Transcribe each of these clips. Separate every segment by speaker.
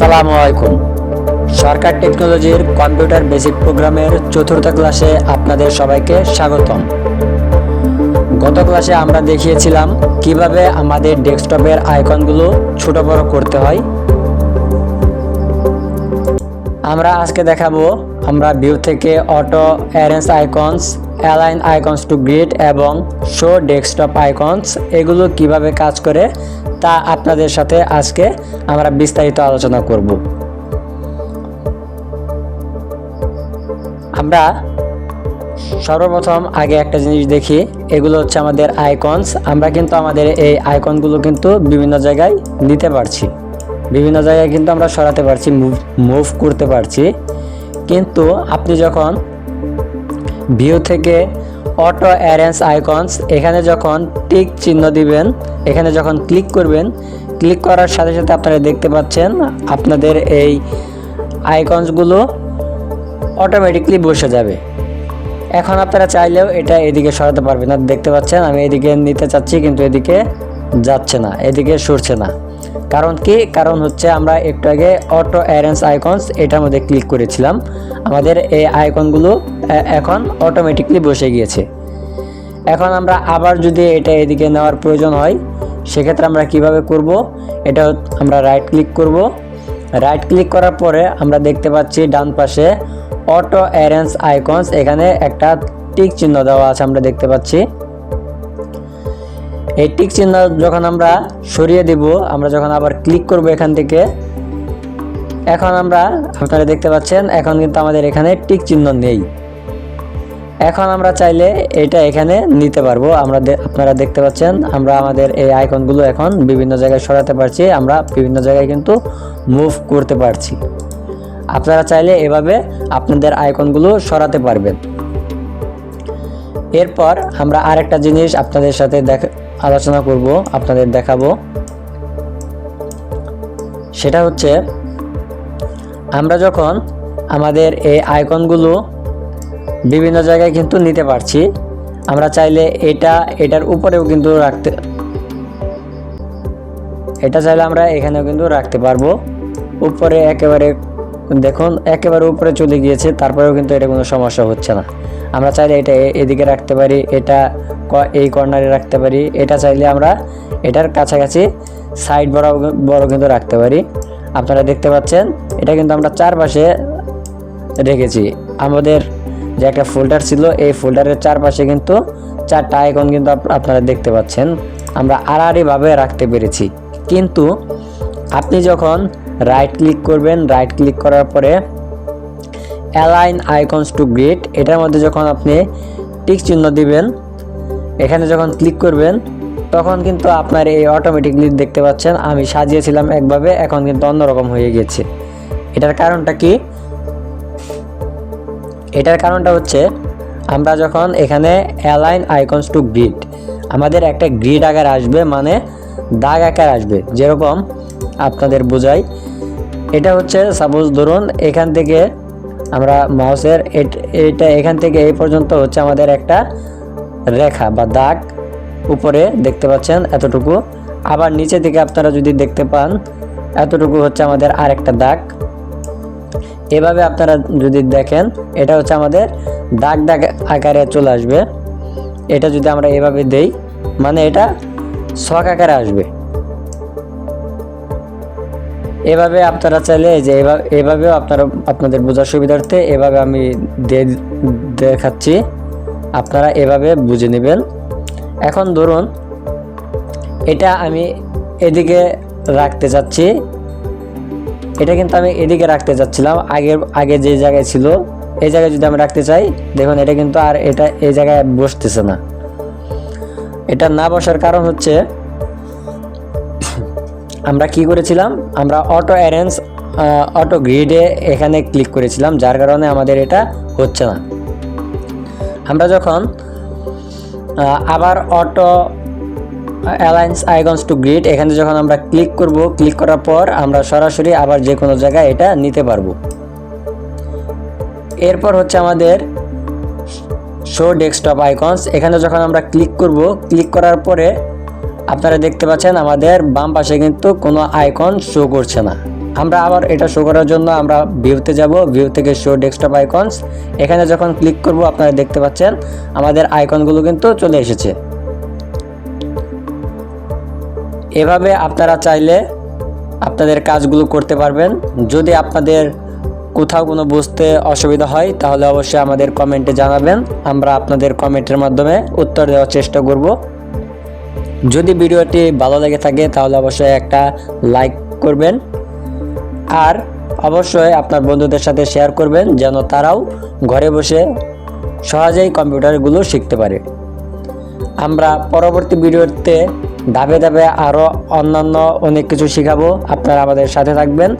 Speaker 1: আসসালামু আলাইকুম। সরকার টেকনোলজির কম্পিউটার বেসিক প্রোগ্রামের চতুর্থ ক্লাসে আপনাদের সবাইকে স্বাগতম। গত ক্লাসে আমরা দেখিয়েছিলাম কিভাবে আমাদের ডেস্কটপের আইকনগুলো ছোট বড় করতে হয়। আমরা আজকে দেখাবো আমরা ভিউ থেকে auto arrange icons, align icons to grid এবং শো ডেস্কটপ আইকনস এগুলো কিভাবে কাজ করে তা আপনাদের সাথে আজকে আমরা বিস্তারিত আলোচনা করব। আমরা সর্বপ্রথম আগে একটা জিনিস দেখি, এগুলো হচ্ছে আমাদের আইকনস। আমরা কিন্তু আমাদের এই আইকনগুলো কিন্তু বিভিন্ন জায়গায় নিতে পারছি, বিভিন্ন জায়গায় কিন্তু আমরা সরাতে পারছি, মুভ করতে পারছি। কিন্তু আপনি যখন ভিউ থেকে অটো অ্যারেঞ্জ আইকনস এখানে যখন টিক চিহ্ন দিবেন, এখানে যখন ক্লিক করবেন, ক্লিক করার সাথে সাথে আপনারা দেখতে পাচ্ছেন আপনাদের এই আইকনসগুলো অটোমেটিকলি বসে যাবে। এখন আপনারা চাইলেও এটা এদিকে সরাতে পারবেন না। দেখতে পাচ্ছেন আমি এদিকে নিতে চাচ্ছি কিন্তু এদিকে যাচ্ছে না, এদিকে সরছে না। কারণ কি? কারণ হচ্ছে আমরা একটু আগে অটো অ্যারেঞ্জ আইকনস এটার মধ্যে ক্লিক করেছিলাম, আমাদের এই আইকনগুলো এখন অটোমেটিকলি বসে গিয়েছে। এখন আমরা আবার যদি এটা এদিকে নেওয়ার প্রয়োজন হয় সেক্ষেত্রে আমরা কিভাবে করব? এটা আমরা রাইট ক্লিক করব। রাইট ক্লিক করার পরে আমরা দেখতে পাচ্ছি ডান পাশে অটো অ্যারেঞ্জ আইকনস, এখানে একটা টিক চিহ্ন দেওয়া আছে আমরা দেখতে পাচ্ছি। এই টিক চিহ্ন যখন আমরা সরিয়ে দিব, আমরা যখন আবার ক্লিক করব এখান থেকে, এখন আপনারা দেখতে পাচ্ছেন এখন কিন্তু আমাদের এখানে টিক চিহ্ন নেই। এখন আমরা চাইলে এটা এখানে নিতে পারবো। আপনারা দেখতে পাচ্ছেন আমরা আমাদের এই আইকনগুলো এখন বিভিন্ন জায়গায় সরাতে পারছি, আমরা বিভিন্ন জায়গায় কিন্তু মুভ করতে পারছি। আপনারা চাইলে এভাবে আপনাদের আইকনগুলো সরাতে পারবেন। এরপর আমরা আরেকটা জিনিস আপনাদের সাথে আলোচনা করব, আপনাদের দেখাবো। সেটা হচ্ছে আমরা যখন আমাদের এই আইকনগুলো বিভিন্ন জায়গায় কিন্তু নিতে পারছি, আমরা চাইলে এটার উপরেও কিন্তু এটা চাইলে আমরা এখানেও কিন্তু রাখতে পারবো। উপরে একেবারে দেখুন একেবারে উপরে চলে গিয়েছে, তারপরেও কিন্তু এটা কোনো সমস্যা হচ্ছে না। আমরা চাইলে এটা এদিকে রাখতে পারি, এটা এই কর্নারে রাখতে পারি, এটা চাইলে আমরা এটার কাছাকাছি সাইড বড় কিন্তু রাখতে পারি। আপনারা দেখতে পাচ্ছেন এটা কিন্তু আমরা চারপাশে রেখেছি। আমাদের যে একটা ফোল্ডার ছিল এই ফোল্ডারের চারপাশে কিন্তু চারটা আইকন কিন্তু আপনারা দেখতে পাচ্ছেন আমরা আড়াআড়িভাবে রাখতে পেরেছি। কিন্তু আপনি যখন রাইট ক্লিক করবেন, রাইট ক্লিক করার পরে অ্যালাইন আইকনস টু গ্রিড এটার মধ্যে যখন আপনি টিক চিহ্ন দিবেন, এখানে যখন ক্লিক করবেন তখন কিন্তু আপনার এই অটোমেটিকলি দেখতে পাচ্ছেন আমি সাজিয়েছিলাম একভাবে, এখন কিন্তু অন্যরকম হয়ে গেছে। এটার কারণটা কি? এটার কারণটা হচ্ছে আমরা যখন এখানে অ্যালাইন আইকনস টু গ্রিড আমাদের একটা গ্রিড আকার আসবে, মানে দাগ আকার আসবে। যেরকম আপনাদের বোঝাই, এটা হচ্ছে সাপোজ ধরুন এখান থেকে আমরা মাউসের এটা এখান থেকে এই পর্যন্ত হচ্ছে আমাদের একটা রেখা বা দাগ, উপরে দেখতে পাচ্ছেন এতটুকু, আবার নিচে থেকে আপনারা যদি দেখতে পান এতটুকু হচ্ছে আমাদের আরেকটা দাগ। এভাবে আপনারা যদি দেখেন এটা হচ্ছে আমাদের দাগ দাগ আকারে চলে আসবে। এটা যদি আমরা এভাবে দেই মানে এটা ছক আকারে আসবে। এভাবে আপনারা চাইলে যে এভাবেও আপনাদের বোঝার সুবিধার্থে এভাবে আমি দেখাচ্ছি, আপনারা এভাবে বুঝে নেবেন। এখন ধরুন এটা আমি এদিকে রাখতে চাচ্ছি, এটা কিন্তু আমি এদিকে রাখতে চাচ্ছিলাম, আগে যে জায়গায় ছিল এই জায়গায় যদি আমি রাখতে চাই, দেখুন এটা কিন্তু আর এটা এই জায়গায় বসতেছে না। এটা না বসার কারণ হচ্ছে আমরা কি করেছিলাম, আমরা অটো অ্যারেঞ্জ অটো গ্রিডে এখানে ক্লিক করেছিলাম, যার কারণে আমাদের এটা হচ্ছে না। আমরা যখন আবার auto aligns icons to grid এখানে যখন আমরা ক্লিক করব, ক্লিক করার পর আমরা সরাসরি আবার যে কোনো জায়গায় এটা নিতে পারবো। এরপর হচ্ছে আমাদের শো ডেস্কটপ আইকনস, এখানে যখন আমরা ক্লিক করব, ক্লিক করার পরে আপনারা দেখতে পাচ্ছেন আমাদের বাম পাশে কিন্তু কোনো আইকন শো করছে না। আমরা আবার এটা শো করার জন্য আমরা ভিউতে যাব, ভিউ থেকে শো ডেস্কটপ আইকনস, এখানে যখন ক্লিক করব আপনারা দেখতে পাচ্ছেন আমাদের আইকনগুলো কিন্তু চলে এসেছে। এভাবে আপনারা চাইলে আপনাদের কাজগুলো করতে পারবেন। যদি আপনাদের কোথাও কোনো বুঝতে অসুবিধা হয় তাহলে অবশ্যই আমাদের কমেন্টে জানাবেন, আমরা আপনাদের কমেন্টের মাধ্যমে উত্তর দেওয়ার চেষ্টা করব। যদি ভিডিওটি ভালো লেগে থাকে তাহলে অবশ্যই একটা লাইক করবেন, আর অবশ্যই আপনার বন্ধুদের সাথে শেয়ার করবেন যেন তারাও ঘরে বসে সহজেই কম্পিউটারগুলো শিখতে পারে। আমরা পরবর্তী ভিডিওতে ধাপে ধাপে আরও অন্যান্য অনেক কিছু শেখাবো, আপনারা আমাদের সাথে থাকবেন।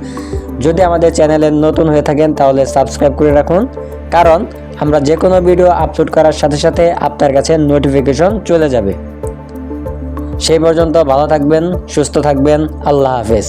Speaker 1: যদি আমাদের চ্যানেলে নতুন হয়ে থাকেন তাহলে সাবস্ক্রাইব করে রাখুন, কারণ আমরা যে কোনো ভিডিও আপলোড করার সাথে সাথে আপনার কাছে নোটিফিকেশন চলে যাবে। সেই পর্যন্ত ভালো থাকবেন, সুস্থ থাকবেন, আল্লাহ হাফেজ।